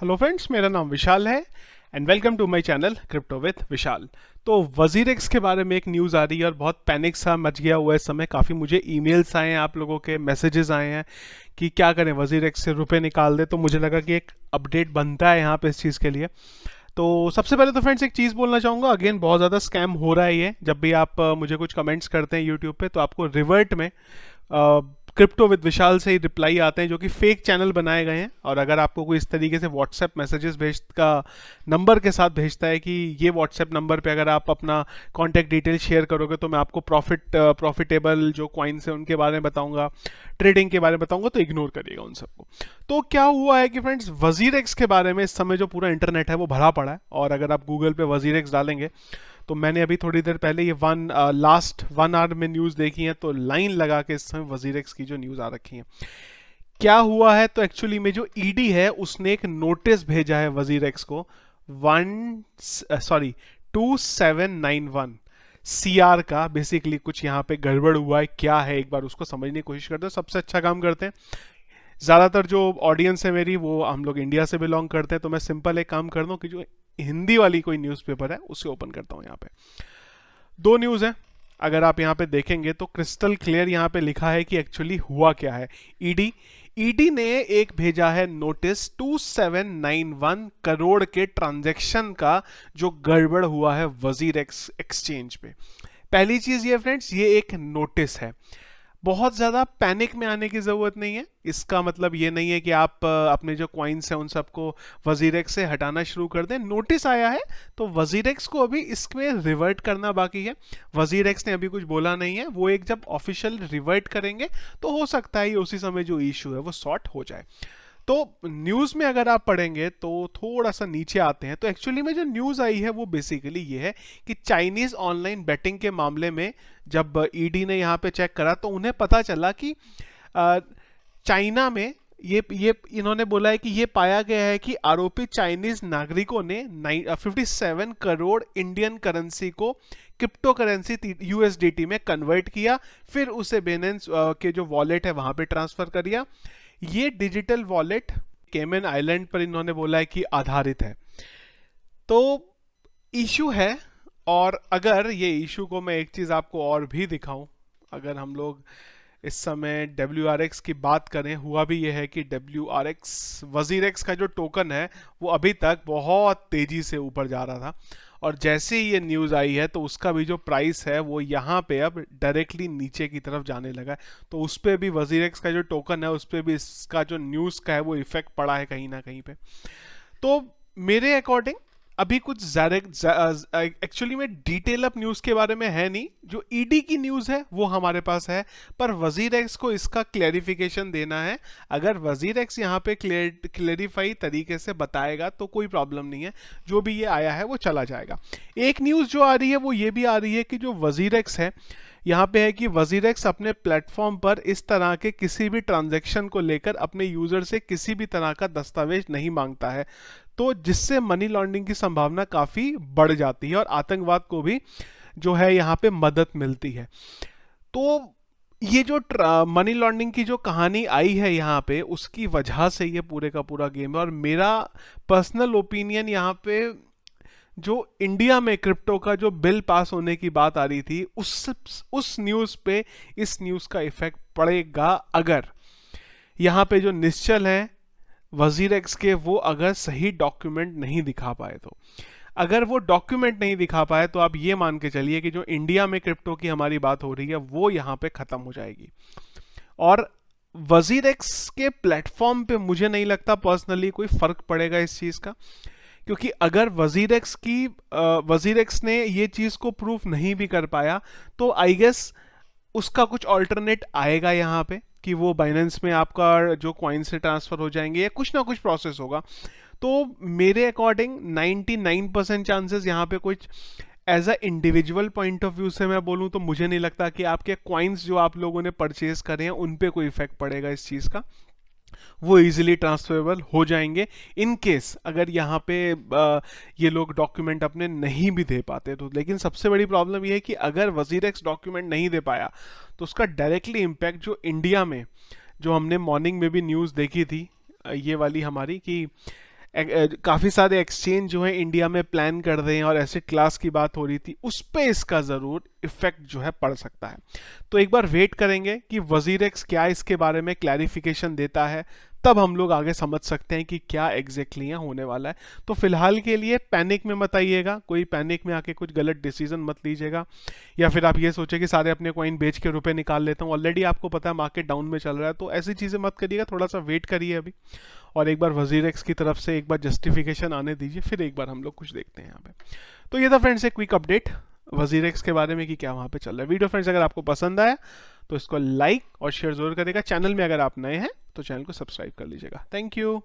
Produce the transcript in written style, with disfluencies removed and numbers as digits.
Hello friends, मेरा नाम विशाल है and welcome to my channel crypto with Vishal. तो वजीरेक्स के बारे में एक न्यूज़ आ रही है और बहुत पैनिक सा मच गया हुआ है इस समय। काफ़ी मुझे ईमेल्स आए हैं, आप लोगों के मैसेजेस आए हैं कि क्या करें, वजीरेक्स से रुपए निकाल दे। तो मुझे लगा कि एक अपडेट बनता है यहाँ पे इस चीज़ के लिए। तो सबसे पहले तो फ्रेंड्स एक चीज़ बोलना चाहूँगा, अगेन बहुत ज़्यादा स्कैम हो रहा है ये। जब भी आप मुझे कुछ कमेंट्स करते हैं यूट्यूब पे तो आपको रिवर्ट में क्रिप्टो विद विशाल से ही रिप्लाई आते हैं जो कि फेक चैनल बनाए गए हैं। और अगर आपको कोई इस तरीके से व्हाट्सएप मैसेजेस भेज का नंबर के साथ भेजता है कि ये व्हाट्सएप नंबर पे अगर आप अपना कॉन्टैक्ट डिटेल शेयर करोगे तो मैं आपको प्रॉफिटेबल जो कॉइन्स हैं उनके बारे में बताऊंगा, ट्रेडिंग के बारे में बताऊंगा, तो इग्नोर करिएगा उन सबको। तो क्या हुआ है कि फ्रेंड्स, वजीरेक्स के बारे में इस समय जो पूरा इंटरनेट है वो भरा पड़ा है। और अगर आप गूगल पे वजीरेक्स डालेंगे तो मैंने अभी थोड़ी देर पहले ये लास्ट 1 आवर में न्यूज़ देखी है, तो लाइन लगा के इस समय वजीरेक्स की जो न्यूज़ आ रखी है। क्या हुआ है, तो एक्चुअली में जो ईडी है उसने एक नोटिस भेजा है वजीरेक्स को 2791 सीआर का। बेसिकली कुछ यहाँ पे गड़बड़ हुआ है, क्या है एक बार उसको समझने की कोशिश करते हैं। सबसे अच्छा काम करते हैं, ज़्यादातर जो ऑडियंस है मेरी वो हम लोग इंडिया से बिलोंग करते हैं, तो मैं सिंपल एक काम कर दूं कि जो हिंदी वाली कोई न्यूज़पेपर है उसे ओपन करता हूं। यहाँ पे दो न्यूज़ है, अगर आप यहाँ पे देखेंगे तो क्रिस्टल क्लियर यहाँ पे लिखा है कि एक्चुअली हुआ क्या है। ईडी ईडी ने एक भेजा है नोटिस 2791 करोड़ के ट्रांजैक्शन का जो गड़बड़ हुआ है वजीरेक्स एक्सचेंज पे। पहली चीज ये फ्रेंड्स, ये एक नोटिस है। बहुत ज़्यादा पैनिक में आने की ज़रूरत नहीं है। इसका मतलब ये नहीं है कि आप अपने जो कॉइन्स हैं उन सबको वजीरेक्स से हटाना शुरू कर दें। नोटिस आया है तो वजीरेक्स को अभी इसमें रिवर्ट करना बाकी है। वजीरेक्स ने अभी कुछ बोला नहीं है, वो एक जब ऑफिशियल रिवर्ट करेंगे तो हो सकता है उसी समय जो इशू है वो सॉर्ट हो जाए। तो न्यूज़ में अगर आप पढ़ेंगे तो थोड़ा सा नीचे आते हैं तो एक्चुअली में जो न्यूज़ आई है वो बेसिकली ये है कि चाइनीज़ ऑनलाइन बेटिंग के मामले में जब ईडी ने यहाँ पे चेक करा तो उन्हें पता चला कि चाइना में ये इन्होंने बोला है कि ये पाया गया है कि आरोपी चाइनीज नागरिकों ने 57 करोड़ इंडियन करेंसी को क्रिप्टो करेंसी यूएसडीटी में कन्वर्ट किया, फिर उसे बेनेंस के जो वॉलेट है वहां पे ट्रांसफर कर दिया। ये डिजिटल वॉलेट केमन आइलैंड पर इन्होंने बोला है कि आधारित है। तो इशू है। और अगर ये इशू को मैं एक चीज आपको और भी दिखाऊं, अगर हम लोग इस समय WRX की बात करें, हुआ भी यह है कि WRX वजीरेक्स का जो टोकन है वो अभी तक बहुत तेजी से ऊपर जा रहा था और जैसे ही ये न्यूज़ आई है तो उसका भी जो प्राइस है वो यहाँ पे अब डायरेक्टली नीचे की तरफ जाने लगा है। तो उस पर भी वजीरेक्स का जो टोकन है उस पर भी इसका जो न्यूज़ का है वो इफेक्ट पड़ा है कहीं ना कहीं पे। तो मेरे अकॉर्डिंग अभी कुछ एक्चुअली में डिटेल अप न्यूज़ के बारे में है नहीं, जो ईडी की न्यूज़ है वो हमारे पास है, पर वजीरेक्स को इसका क्लैरिफिकेशन देना है। अगर वजीरेक्स यहाँ पे क्लैरिफाई तरीके से बताएगा तो कोई प्रॉब्लम नहीं है, जो भी ये आया है वो चला जाएगा। एक न्यूज़ जो आ रही है वो ये भी आ रही है कि जो वजीरेक्स है यहाँ पे है कि वजीरेक्स अपने प्लेटफॉर्म पर इस तरह के किसी भी ट्रांजैक्शन को लेकर अपने यूजर से किसी भी तरह का दस्तावेज नहीं मांगता है, तो जिससे मनी लॉन्ड्रिंग की संभावना काफ़ी बढ़ जाती है और आतंकवाद को भी जो है यहाँ पे मदद मिलती है। तो ये जो मनी लॉन्ड्रिंग की जो कहानी आई है यहाँ पे, उसकी वजह से ये पूरे का पूरा गेम है। और मेरा पर्सनल ओपिनियन यहाँ पे, जो इंडिया में क्रिप्टो का जो बिल पास होने की बात आ रही थी उस न्यूज़ पे इस न्यूज़ का इफेक्ट पड़ेगा। अगर यहाँ पे जो निश्चल है वजीरेक्स के, वो अगर सही डॉक्यूमेंट नहीं दिखा पाए, तो अगर वो डॉक्यूमेंट नहीं दिखा पाए तो आप ये मान के चलिए कि जो इंडिया में क्रिप्टो की हमारी बात हो रही है वो यहाँ पे खत्म हो जाएगी। और वजीरेक्स के प्लेटफॉर्म पे मुझे नहीं लगता पर्सनली कोई फर्क पड़ेगा इस चीज का, क्योंकि अगर वजीरेक्स ने ये चीज को प्रूफ नहीं भी कर पाया तो आई गेस उसका कुछ ऑल्टरनेट आएगा यहाँ पे कि वो बाइनेंस में आपका जो कॉइन से ट्रांसफर हो जाएंगे या कुछ ना कुछ प्रोसेस होगा। तो मेरे अकॉर्डिंग 99% चांसेस यहाँ पे कुछ as a individual point of view से मैं बोलूँ तो मुझे नहीं लगता कि आपके कॉइन्स जो आप लोगों ने परचेज करे हैं उन पे कोई इफेक्ट पड़ेगा इस चीज़ का। वो इजीली ट्रांसफरेबल हो जाएंगे इन केस अगर यहाँ पे ये लोग डॉक्यूमेंट अपने नहीं भी दे पाते तो। लेकिन सबसे बड़ी प्रॉब्लम ये है कि अगर वजीरेक्स डॉक्यूमेंट नहीं दे पाया तो उसका डायरेक्टली इम्पैक्ट जो इंडिया में, जो हमने मॉर्निंग में भी न्यूज़ देखी थी ये वाली हमारी, कि काफ़ी सारे एक्सचेंज जो है इंडिया में प्लान कर रहे हैं और एसेट क्लास की बात हो रही थी, उस पे इसका ज़रूर इफेक्ट जो है पड़ सकता है। तो एक बार वेट करेंगे कि वजीरेक्स क्या इसके बारे में क्लैरिफिकेशन देता है, तब हम लोग आगे समझ सकते हैं कि क्या एग्जैक्टली यहाँ होने वाला है। तो फिलहाल के लिए पैनिक में मत आइएगा, कोई पैनिक में आके कुछ गलत डिसीजन मत लीजिएगा, या फिर आप ये सोचे कि सारे अपने कॉइन बेच के रुपए निकाल लेता हूँ। ऑलरेडी आपको पता है मार्केट डाउन में चल रहा है, तो ऐसी चीज़ें मत करिएगा, थोड़ा सा वेट करिए अभी, और एक बार वजीरेक्स की तरफ से एक बार जस्टिफिकेशन आने दीजिए, फिर एक बार हम लोग कुछ देखते हैं यहाँ पे। तो ये था फ्रेंड्स एक क्विक अपडेट वजीरेक्स के बारे में कि क्या वहाँ पे चल रहा है। वीडियो फ्रेंड्स अगर आपको पसंद आया तो इसको लाइक और शेयर जरूर करेगा। चैनल में अगर आप नए हैं तो चैनल को सब्सक्राइब कर लीजिएगा। Thank you.